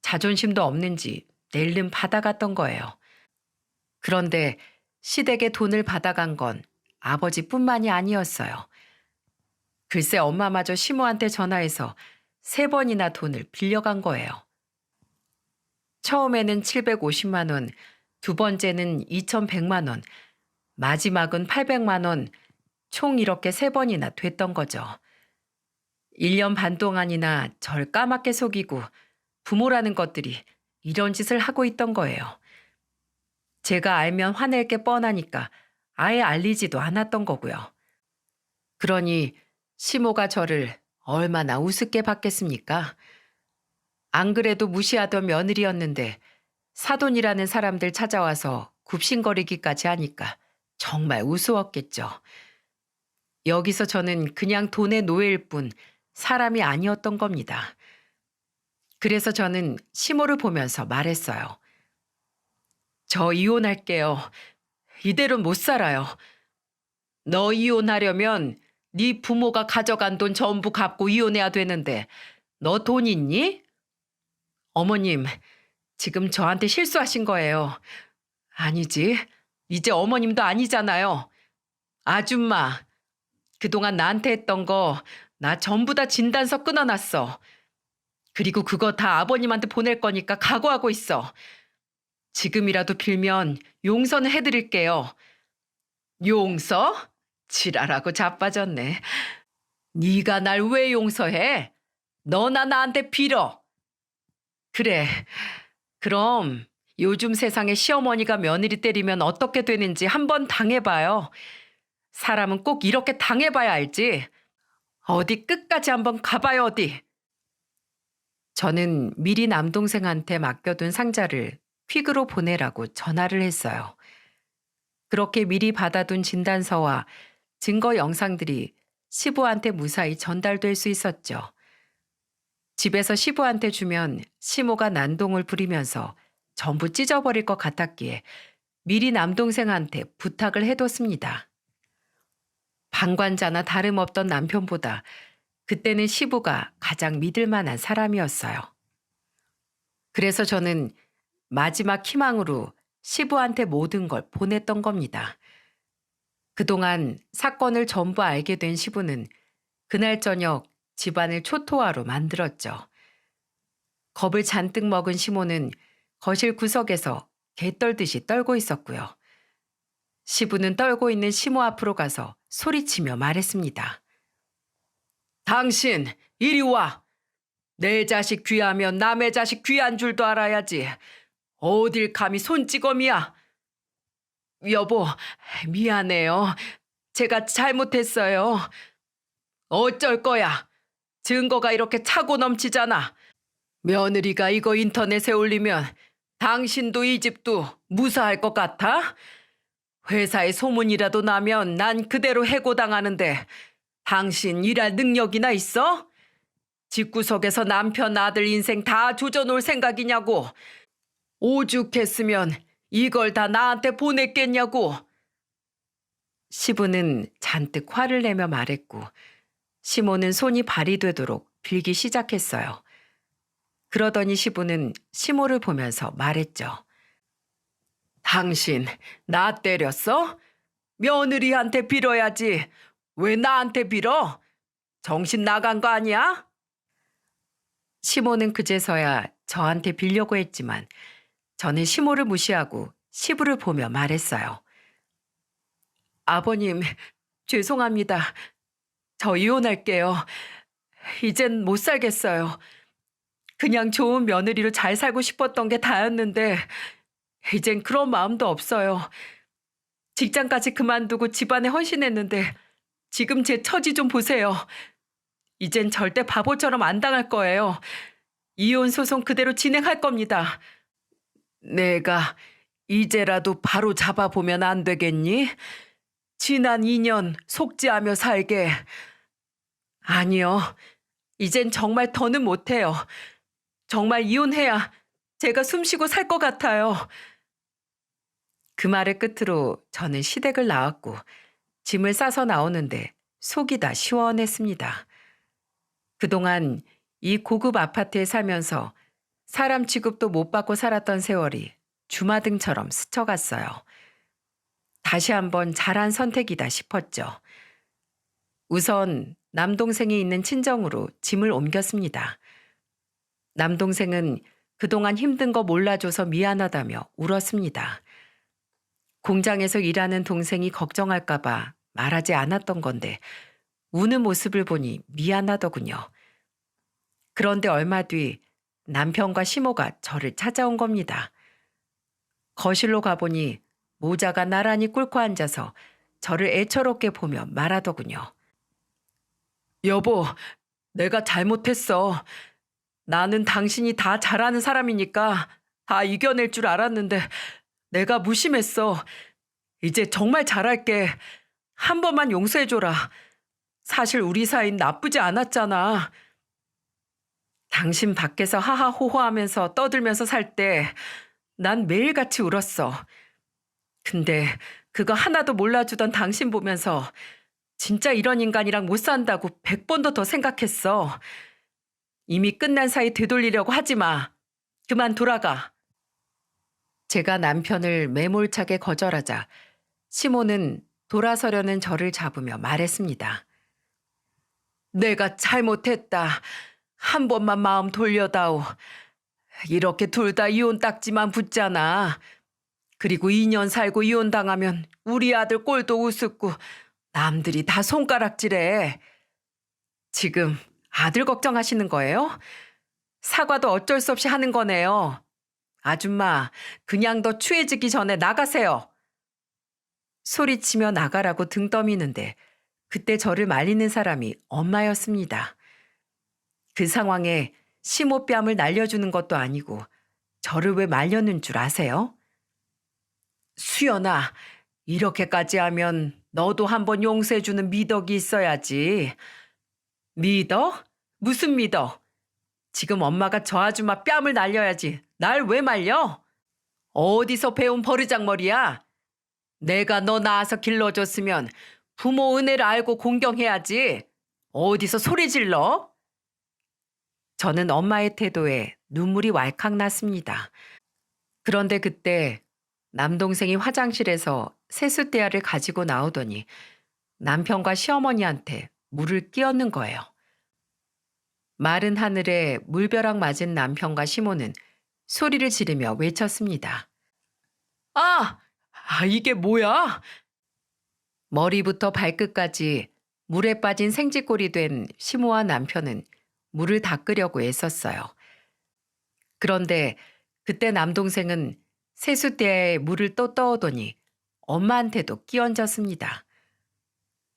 자존심도 없는지 낼름 받아갔던 거예요. 그런데 시댁에 돈을 받아간 건 아버지뿐만이 아니었어요. 글쎄 엄마마저 시모한테 전화해서 3번이나 돈을 빌려간 거예요. 처음에는 750만 원, 두 번째는 2100만 원, 마지막은 800만 원, 총 이렇게 3번이나 됐던 거죠. 1년 반 동안이나 절 까맣게 속이고 부모라는 것들이 이런 짓을 하고 있던 거예요. 제가 알면 화낼 게 뻔하니까 아예 알리지도 않았던 거고요. 그러니 시모가 저를 얼마나 우습게 봤겠습니까? 안 그래도 무시하던 며느리였는데 사돈이라는 사람들 찾아와서 굽신거리기까지 하니까 정말 우스웠겠죠. 여기서 저는 그냥 돈의 노예일 뿐 사람이 아니었던 겁니다. 그래서 저는 시모를 보면서 말했어요. 저 이혼할게요. 이대로는 못 살아요. 너 이혼하려면 네 부모가 가져간 돈 전부 갚고 이혼해야 되는데 너 돈 있니? 어머님, 지금 저한테 실수하신 거예요. 아니지. 이제 어머님도 아니잖아요. 아줌마, 그동안 나한테 했던 거 나 전부 다 진단서 끊어놨어. 그리고 그거 다 아버님한테 보낼 거니까 각오하고 있어. 지금이라도 빌면 용서는 해드릴게요. 용서? 지랄하고 자빠졌네. 네가 날 왜 용서해? 너나 나한테 빌어. 그래. 그럼 요즘 세상에 시어머니가 며느리 때리면 어떻게 되는지 한번 당해봐요. 사람은 꼭 이렇게 당해봐야 알지. 어디 끝까지 한번 가봐요, 어디. 저는 미리 남동생한테 맡겨둔 상자를 퀵으로 보내라고 전화를 했어요. 그렇게 미리 받아둔 진단서와 증거 영상들이 시부한테 무사히 전달될 수 있었죠. 집에서 시부한테 주면 시모가 난동을 부리면서 전부 찢어버릴 것 같았기에 미리 남동생한테 부탁을 해뒀습니다. 방관자나 다름없던 남편보다 그때는 시부가 가장 믿을 만한 사람이었어요. 그래서 저는 마지막 희망으로 시부한테 모든 걸 보냈던 겁니다. 그동안 사건을 전부 알게 된 시부는 그날 저녁 집안을 초토화로 만들었죠. 겁을 잔뜩 먹은 시모는 거실 구석에서 개 떨듯이 떨고 있었고요. 시부는 떨고 있는 시모 앞으로 가서 소리치며 말했습니다. 당신 이리 와. 내 자식 귀하면 남의 자식 귀한 줄도 알아야지. 어딜 감히 손찌검이야. 여보, 미안해요. 제가 잘못했어요. 어쩔 거야. 증거가 이렇게 차고 넘치잖아. 며느리가 이거 인터넷에 올리면 당신도 이 집도 무사할 것 같아? 회사에 소문이라도 나면 난 그대로 해고당하는데 당신 일할 능력이나 있어? 집구석에서 남편 아들 인생 다 조져놓을 생각이냐고. 오죽했으면 이걸 다 나한테 보냈겠냐고. 시부는 잔뜩 화를 내며 말했고 시모는 손이 발이 되도록 빌기 시작했어요. 그러더니 시부는 시모를 보면서 말했죠. 당신 나 때렸어? 며느리한테 빌어야지. 왜 나한테 빌어? 정신 나간 거 아니야? 시모는 그제서야 저한테 빌려고 했지만 저는 시모를 무시하고 시부를 보며 말했어요. 아버님, 죄송합니다. 저 이혼할게요. 이젠 못 살겠어요. 그냥 좋은 며느리로 잘 살고 싶었던 게 다였는데 이젠 그런 마음도 없어요. 직장까지 그만두고 집안에 헌신했는데 지금 제 처지 좀 보세요. 이젠 절대 바보처럼 안 당할 거예요. 이혼 소송 그대로 진행할 겁니다. 내가 이제라도 바로 잡아보면 안 되겠니? 지난 2년 속죄하며 살게. 아니요. 이젠 정말 더는 못해요. 정말 이혼해야 제가 숨쉬고 살 것 같아요. 그 말의 끝으로 저는 시댁을 나왔고 짐을 싸서 나오는데 속이 다 시원했습니다. 그동안 이 고급 아파트에 살면서 사람 취급도 못 받고 살았던 세월이 주마등처럼 스쳐갔어요. 다시 한번 잘한 선택이다 싶었죠. 우선 남동생이 있는 친정으로 짐을 옮겼습니다. 남동생은 그동안 힘든 거 몰라줘서 미안하다며 울었습니다. 공장에서 일하는 동생이 걱정할까봐 말하지 않았던 건데 우는 모습을 보니 미안하더군요. 그런데 얼마 뒤 남편과 시모가 저를 찾아온 겁니다. 거실로 가보니 모자가 나란히 꿇고 앉아서 저를 애처롭게 보며 말하더군요. 여보, 내가 잘못했어. 나는 당신이 다 잘하는 사람이니까 다 이겨낼 줄 알았는데 내가 무심했어. 이제 정말 잘할게. 한 번만 용서해줘라. 사실 우리 사이는 나쁘지 않았잖아. 당신 밖에서 하하호호하면서 떠들면서 살 때 난 매일같이 울었어. 근데 그거 하나도 몰라주던 당신 보면서 진짜 이런 인간이랑 못 산다고 100번도 더 생각했어. 이미 끝난 사이 되돌리려고 하지 마. 그만 돌아가. 제가 남편을 매몰차게 거절하자 시모는 돌아서려는 저를 잡으며 말했습니다. 내가 잘못했다. 한 번만 마음 돌려다오. 이렇게 둘 다 이혼 딱지만 붙잖아. 그리고 2년 살고 이혼당하면 우리 아들 꼴도 우습고 남들이 다 손가락질해. 지금 아들 걱정하시는 거예요? 사과도 어쩔 수 없이 하는 거네요. 아줌마, 그냥 더 추해지기 전에 나가세요. 소리치며 나가라고 등 떠미는데 그때 저를 말리는 사람이 엄마였습니다. 그 상황에 심호뺨을 날려주는 것도 아니고 저를 왜 말려는 줄 아세요? 수연아, 이렇게까지 하면 너도 한번 용서해주는 미덕이 있어야지. 미덕? 무슨 미덕? 지금 엄마가 저 아줌마 뺨을 날려야지. 날 왜 말려? 어디서 배운 버르장머리야? 내가 너 낳아서 길러줬으면 부모 은혜를 알고 공경해야지. 어디서 소리 질러? 저는 엄마의 태도에 눈물이 왈칵 났습니다. 그런데 그때 남동생이 화장실에서 세숫대야를 가지고 나오더니 남편과 시어머니한테 물을 끼얹는 거예요. 마른 하늘에 물벼락 맞은 남편과 시모는 소리를 지르며 외쳤습니다. 이게 뭐야? 머리부터 발끝까지 물에 빠진 생쥐꼴이 된 시모와 남편은 물을 닦으려고 애썼어요. 그런데 그때 남동생은 세숫대야에 물을 또 떠오더니 엄마한테도 끼얹었습니다.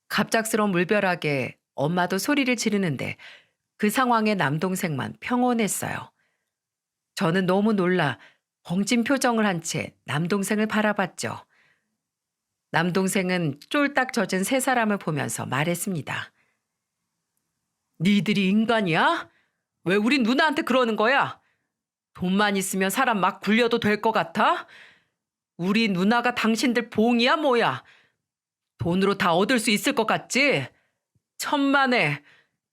갑작스러운 물벼락에 엄마도 소리를 지르는데 그 상황에 남동생만 평온했어요. 저는 너무 놀라 벙찐 표정을 한 채 남동생을 바라봤죠. 남동생은 쫄딱 젖은 세 사람을 보면서 말했습니다. 니들이 인간이야? 왜 우리 누나한테 그러는 거야? 돈만 있으면 사람 막 굴려도 될 것 같아? 우리 누나가 당신들 봉이야 뭐야? 돈으로 다 얻을 수 있을 것 같지? 천만에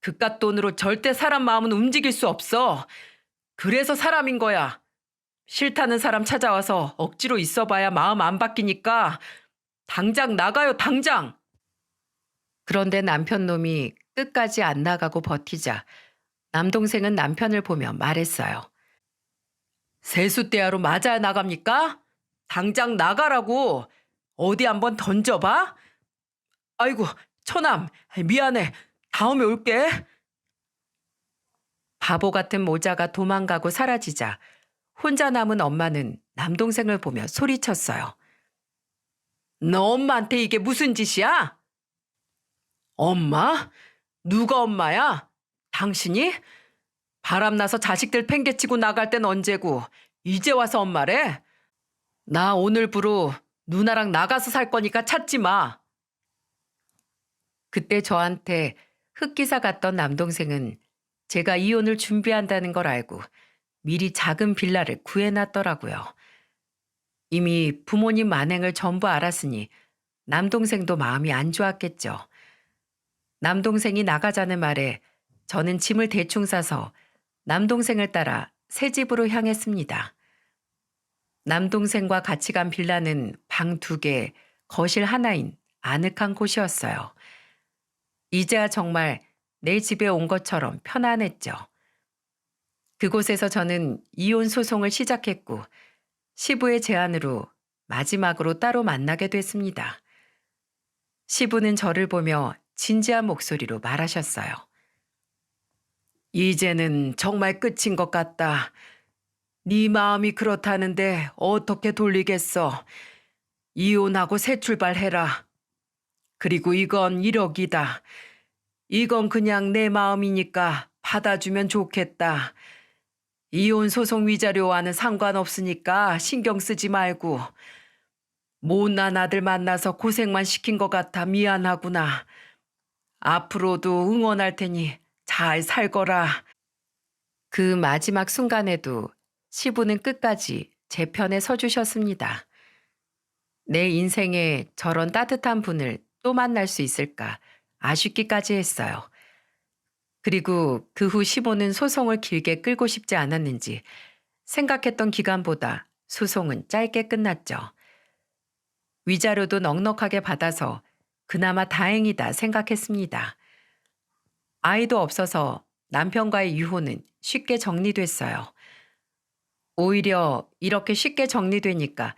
그깟 돈으로 절대 사람 마음은 움직일 수 없어. 그래서 사람인 거야. 싫다는 사람 찾아와서 억지로 있어봐야 마음 안 바뀌니까 당장 나가요, 당장. 그런데 남편 놈이 끝까지 안 나가고 버티자 남동생은 남편을 보며 말했어요. 세숫대야로 맞아야 나갑니까? 당장 나가라고. 어디 한번 던져봐. 아이고, 처남, 미안해. 다음에 올게. 바보 같은 모자가 도망가고 사라지자 혼자 남은 엄마는 남동생을 보며 소리쳤어요. 너 엄마한테 이게 무슨 짓이야? 엄마? 누가 엄마야? 당신이? 바람나서 자식들 팽개치고 나갈 땐 언제고 이제 와서 엄마래? 나 오늘부로 누나랑 나가서 살 거니까 찾지 마. 그때 저한테 흑기사 같던 남동생은 제가 이혼을 준비한다는 걸 알고 미리 작은 빌라를 구해놨더라고요. 이미 부모님 만행을 전부 알았으니 남동생도 마음이 안 좋았겠죠. 남동생이 나가자는 말에 저는 짐을 대충 싸서 남동생을 따라 새 집으로 향했습니다. 남동생과 같이 간 빌라는 방 2개, 거실 하나인 아늑한 곳이었어요. 이제야 정말 내 집에 온 것처럼 편안했죠. 그곳에서 저는 이혼 소송을 시작했고 시부의 제안으로 마지막으로 따로 만나게 됐습니다. 시부는 저를 보며 진지한 목소리로 말하셨어요. 이제는 정말 끝인 것 같다. 네 마음이 그렇다는데 어떻게 돌리겠어. 이혼하고 새 출발해라. 그리고 이건 1억이다. 이건 그냥 내 마음이니까 받아주면 좋겠다. 이혼 소송 위자료와는 상관없으니까 신경 쓰지 말고. 못난 아들 만나서 고생만 시킨 것 같아 미안하구나. 앞으로도 응원할 테니 잘 살거라. 그 마지막 순간에도 시부는 끝까지 제 편에 서주셨습니다. 내 인생에 저런 따뜻한 분을 또 만날 수 있을까 아쉽기까지 했어요. 그리고 그 후 시부는 소송을 길게 끌고 싶지 않았는지 생각했던 기간보다 소송은 짧게 끝났죠. 위자료도 넉넉하게 받아서 그나마 다행이다 생각했습니다. 아이도 없어서 남편과의 유혼은 쉽게 정리됐어요. 오히려 이렇게 쉽게 정리되니까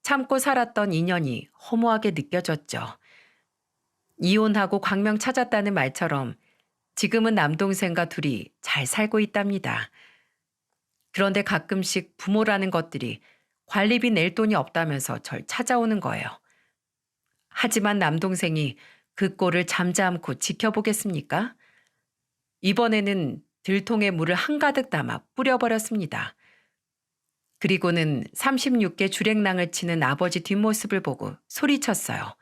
참고 살았던 인연이 허무하게 느껴졌죠. 이혼하고 광명 찾았다는 말처럼 지금은 남동생과 둘이 잘 살고 있답니다. 그런데 가끔씩 부모라는 것들이 관리비 낼 돈이 없다면서 절 찾아오는 거예요. 하지만 남동생이 그 꼴을 잠잠코 지켜보겠습니까? 이번에는 들통에 물을 한가득 담아 뿌려버렸습니다. 그리고는 36개 주랭랑을 치는 아버지 뒷모습을 보고 소리쳤어요.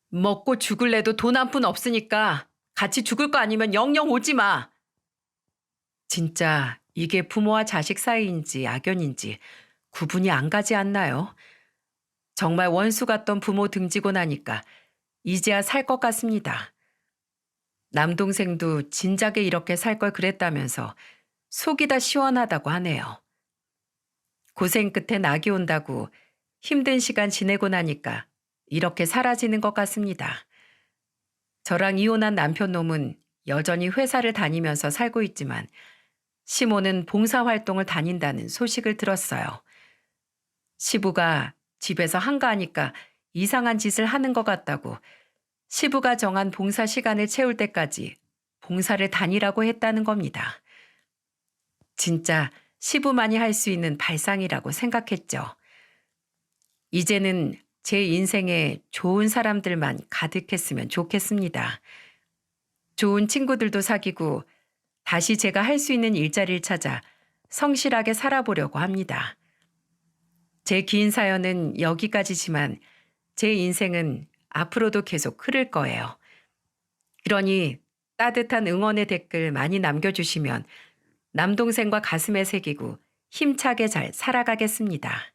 먹고 죽을래도 돈 한 푼 없으니까 같이 죽을 거 아니면 영영 오지 마. 진짜 이게 부모와 자식 사이인지 악연인지 구분이 안 가지 않나요? 정말 원수 같던 부모 등지고 나니까 이제야 살 것 같습니다. 남동생도 진작에 이렇게 살 걸 그랬다면서 속이 다 시원하다고 하네요. 고생 끝에 낙이 온다고 힘든 시간 지내고 나니까 이렇게 사라지는 것 같습니다. 저랑 이혼한 남편 놈은 여전히 회사를 다니면서 살고 있지만 시모는 봉사활동을 다닌다는 소식을 들었어요. 시부가 집에서 한가하니까 이상한 짓을 하는 것 같다고 시부가 정한 봉사 시간을 채울 때까지 봉사를 다니라고 했다는 겁니다. 진짜 시부만이 할 수 있는 발상이라고 생각했죠. 이제는 제 인생에 좋은 사람들만 가득했으면 좋겠습니다. 좋은 친구들도 사귀고 다시 제가 할 수 있는 일자리를 찾아 성실하게 살아보려고 합니다. 제 긴 사연은 여기까지지만 제 인생은 앞으로도 계속 흐를 거예요. 그러니 따뜻한 응원의 댓글 많이 남겨주시면 남동생과 가슴에 새기고 힘차게 잘 살아가겠습니다.